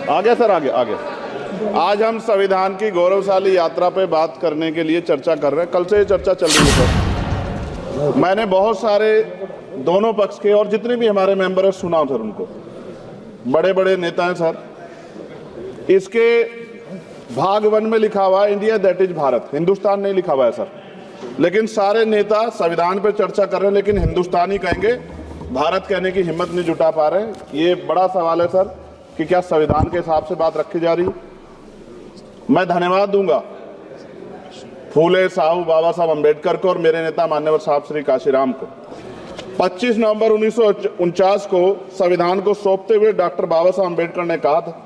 आगे सर, आगे आगे। आज हम संविधान की गौरवशाली यात्रा पे बात करने के लिए चर्चा कर रहे हैं। कल से ये चर्चा चल रही है सर। मैंने बहुत सारे दोनों पक्ष के और जितने भी हमारे मेंबर हैं सुना सर, उनको बड़े बड़े नेता हैं सर। इसके भाग 1 में लिखा हुआ है India that is Bharat, Hindustan नहीं लिखा हुआ है सर। लेकिन सारे नेता संविधान पे चर्चा कर रहे हैं, लेकिन हिंदुस्तान ही कहेंगे, भारत कहने की हिम्मत नहीं जुटा पा रहे हैं। ये बड़ा सवाल है सर कि क्या संविधान के हिसाब से बात रखी जा रही है। मैं धन्यवाद दूंगा फूले साहू बाबा साहब अम्बेडकर को और मेरे नेता मान्यवर साहब श्री काशीराम को। 25 नवंबर 1949 को संविधान को सौंपते हुए डॉक्टर बाबा साहब अम्बेडकर ने कहा था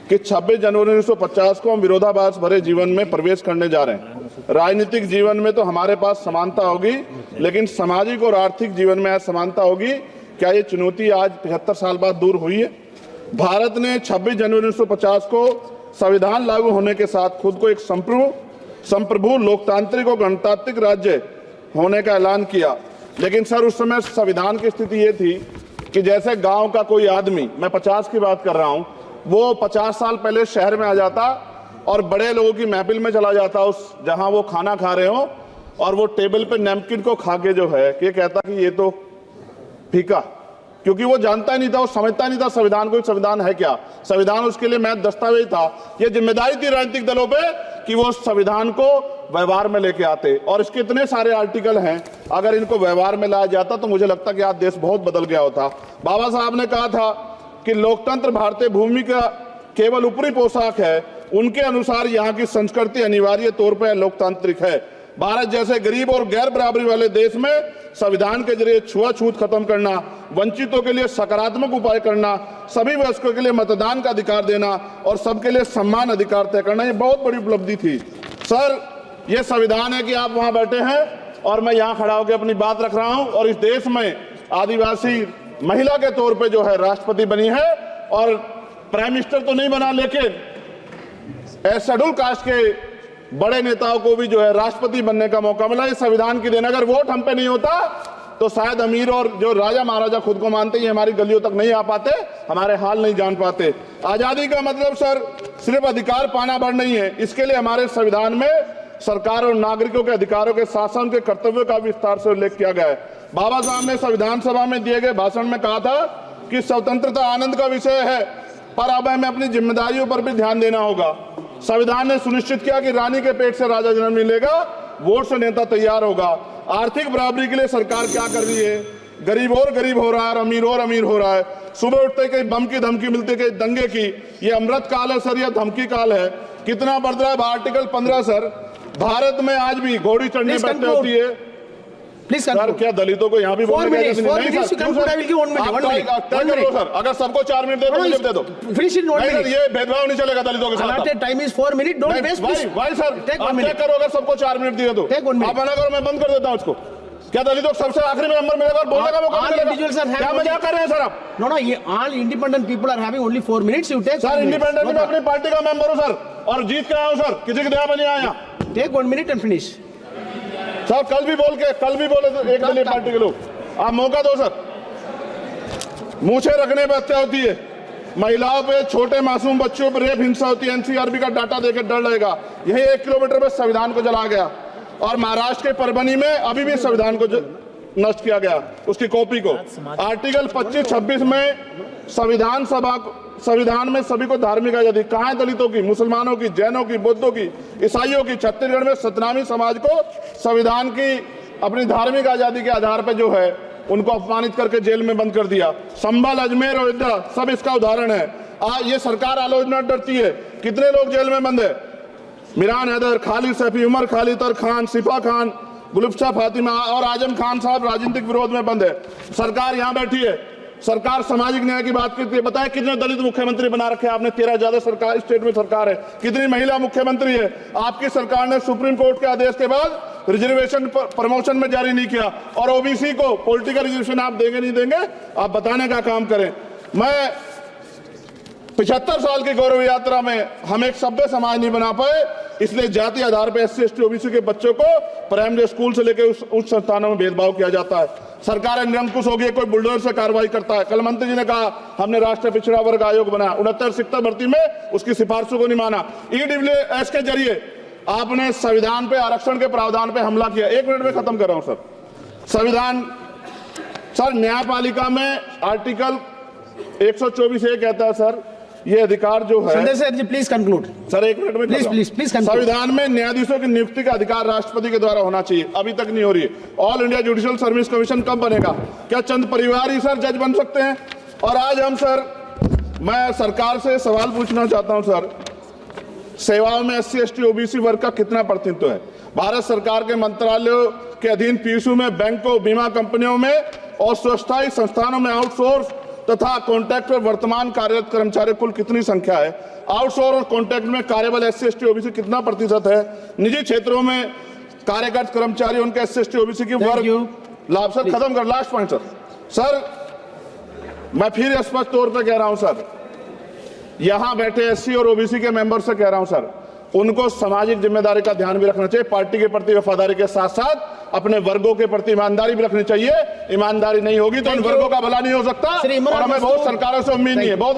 कि 26 जनवरी 1950 को हम विरोधाभास भरे जीवन में प्रवेश करने जा रहे हैं। राजनीतिक जीवन में तो हमारे पास समानता होगी, लेकिन सामाजिक और आर्थिक जीवन में असमानता होगी। क्या ये चुनौती आज 75 साल बाद दूर हुई है? भारत ने 26 जनवरी 1950 को संविधान लागू होने के साथ खुद को एक संप्रभु लोकतांत्रिक और गणतांत्रिक राज्य होने का ऐलान किया। लेकिन सर उस समय संविधान की स्थिति ये थी कि जैसे गांव का कोई आदमी, मैं 50 की बात कर रहा हूं, वो 50 साल पहले शहर में आ जाता और बड़े लोगों की महफिल में चला जाता, उस जहां वो खाना खा रहे हो, और वो टेबल पे नैपकिन को खा के जो है ये कहता कि ये तो फीका, क्योंकि वो जानता ही नहीं था, वो समझता नहीं था संविधान को, संविधान है क्या। संविधान उसके लिए महज दस्तावेज था। ये जिम्मेदारी थी राजनीतिक दलों पे कि वो संविधान को व्यवहार में लेके आते। और इसके इतने सारे आर्टिकल हैं, अगर इनको व्यवहार में लाया जाता तो मुझे लगता कि आज देश बहुत बदल गया होता। बाबा साहब ने कहा था कि लोकतंत्र भारतीय भूमि का केवल ऊपरी पोशाक है, उनके अनुसार यहाँ की संस्कृति अनिवार्य तौर पर लोकतांत्रिक है। भारत जैसे गरीब और गैर बराबरी वाले देश में संविधान के जरिए छुआछूत खत्म करना, वंचितों के लिए सकारात्मक उपाय करना, सभी वयस्कों के लिए मतदान का अधिकार देना और सबके लिए सम्मान अधिकार तय करना, ये बहुत बड़ी उपलब्धि थी सर। ये संविधान है कि आप वहां बैठे हैं और मैं यहाँ खड़ा होकर अपनी बात रख रहा हूं, और इस देश में आदिवासी महिला के तौर पे जो है राष्ट्रपति बनी है, और प्राइम मिनिस्टर तो नहीं बना, लेकिन शेड्यूल कास्ट के बड़े नेताओं को भी जो है राष्ट्रपति बनने का मौका मिला। इस संविधान की देन, अगर वोट हम पे नहीं होता तो शायद अमीर और जो राजा महाराजा खुद को मानते हैं हमारी गलियों तक नहीं आ पाते, हमारे हाल नहीं जान पाते। आजादी का मतलब सर सिर्फ अधिकार पाना भर नहीं है, इसके लिए हमारे संविधान में सरकार और नागरिकों के अधिकारों के शासन के कर्तव्यों का विस्तार से उल्लेख किया गया है। बाबा साहब ने संविधान सभा में दिए गए भाषण में कहा था कि स्वतंत्रता आनंद का विषय है, पर अब हमें अपनी जिम्मेदारियों पर भी ध्यान देना होगा। संविधान ने सुनिश्चित किया कि रानी के पेट से राजा जन्म नहीं लेगा, वोट से नेता तैयार होगा। आर्थिक बराबरी के लिए सरकार क्या कर रही है? गरीब और गरीब हो रहा है और अमीर और अमीर हो रहा है। सुबह उठते कहीं बम की धमकी मिलती, कहीं दंगे की। ये अमृत काल है सर, यह धमकी काल है। कितना बढ़ रहा है आर्टिकल 15 सर। भारत में आज भी घोड़ी चढ़नी बैठती होती है। प्लीज सर, क्या दलितों को यहाँ भी बोलने सर, अगर सबको 4 मिनट दे दो, मुझे दे दो। ये भेदभाव नहीं चलेगा दलितों के साथ। Time is 4 minute, don't waste. भाई सर, आप चेक करो, अगर सबको 4 मिनट दिए तो आप मना करो, मैं बंद कर देता हूँ इसको। क्या दलितों को सबसे आखिरी में नंबर मिलेगा और बोलने का मौका मिलेगा? क्या मजाक कर रहे हैं सर आप? नो, ये all independent people are having only 4 minutes. You take sir, independent में अपनी पार्टी का मेंबर हूँ सर, और जीत के आया हूँ सर, किसी की दया में नहीं आया। Take 1 minute and finish. Sir कल भी बोले तो एक दलीय पार्टी के लोग, आप मौका दो सर। मूछे रखने पर हत्या होती है, महिलाओं पे, छोटे मासूम बच्चों पर रेप हिंसा होती है। एनसीआरबी का डाटा देकर डर लगेगा। यही 1 किलोमीटर पे संविधान को जला गया, और महाराष्ट्र के परभनी में अभी भी संविधान को नष्ट किया गया, उसकी कॉपी को। आर्टिकल 25-26 में संविधान में सभी को धार्मिक आजादी। कहाँ है दलितों की, मुसलमानों की, जैनों की, बौद्धों की, ईसाइयों की? छत्तीसगढ़ में सतनामी समाज को संविधान की अपनी धार्मिक आजादी के आधार पर जो है उनको अपमानित करके जेल में बंद कर दिया। संभल, अजमेर, अयोध्या सब इसका उदाहरण है। ये सरकार आलोचना डरती है। कितने लोग जेल में बंद है? मिरान हैदर, खालिद सैफी, उमर खालिद तर खान, सिफा खान, गुलफ्शा फातिमा और आजम खान साहब राजनीतिक विरोध में बंद है। सरकार यहाँ बैठी है, सरकार सामाजिक न्याय की बात करती है। बताए कितने दलित मुख्यमंत्री बना रखे आपने? 13 ज्यादा सरकार स्टेट में सरकार है। कितनी महिला मुख्यमंत्री है? आपकी सरकार ने सुप्रीम कोर्ट के आदेश के बाद रिजर्वेशन प्रमोशन में जारी नहीं किया, और ओबीसी को पॉलिटिकल रिजर्वेशन आप देंगे नहीं देंगे, आप बताने का काम करें। मैं 75 साल की गौरव यात्रा में हम एक सभ्य समाज नहीं बना पाए, इसलिए जाति आधार पर SC ST OBC के बच्चों को प्राइमरी स्कूल से लेकर उच्च संस्थानों में भेदभाव किया जाता है। सरकार निरंकुश हो गई, कोई बुलडोजर से कार्रवाई करता है। कल मंत्री जी ने कहा हमने राष्ट्रीय पिछड़ा वर्ग आयोग बनाया, 69 शिक्षक भर्ती में उसकी सिफारिशों को नहीं माना। EWS के जरिए आपने संविधान पे आरक्षण के प्रावधान पे हमला किया। 1 मिनट में खत्म कर रहा हूं सर। संविधान सर न्यायपालिका में आर्टिकल 124 ये कहता है सर, ये अधिकार जो है Sunday sir जी प्लीज कंक्लूड सर 1 मिनट में प्लीज कंक्लूड। संविधान में न्यायाधीशों की नियुक्ति का अधिकार राष्ट्रपति के द्वारा होना चाहिए, अभी तक नहीं हो रही है। All India judicial service commission कब बनेगा? क्या चंद परिवार ही सर जज बन सकते हैं? और आज हम सर, मैं सरकार से सवाल पूछना चाहता हूं सर, सेवाओं में SC ST OBC वर्ग का कितना प्रतिनिधित्व है? भारत सरकार के मंत्रालयों के अधीन PSU में, बैंकों, बीमा कंपनियों में और स्वशासी संस्थानों में आउटसोर्स तथा कॉन्ट्रैक्ट पर वर्तमान कार्यरत कर्मचारी कुल कितनी संख्या है? आउटसोर्स और कॉन्ट्रैक्ट में कार्यबल SC ST OBC कितना प्रतिशत है? निजी क्षेत्रों में कार्यरत कर्मचारी उनके SC ST OBC की वर्ग लाभ। सर खत्म कर, लास्ट पॉइंट सर मैं फिर स्पष्ट तौर पर कह रहा हूं सर, यहां बैठे SC और OBC के मेंबर से कह रहा हूं सर, उनको सामाजिक जिम्मेदारी का ध्यान भी रखना चाहिए। पार्टी के प्रति वफादारी के साथ साथ अपने वर्गों के प्रति ईमानदारी भी रखनी चाहिए। ईमानदारी नहीं होगी तो इन वर्गों का भला नहीं हो सकता और हमें बहुत सरकारों से उम्मीद नहीं है। बहुत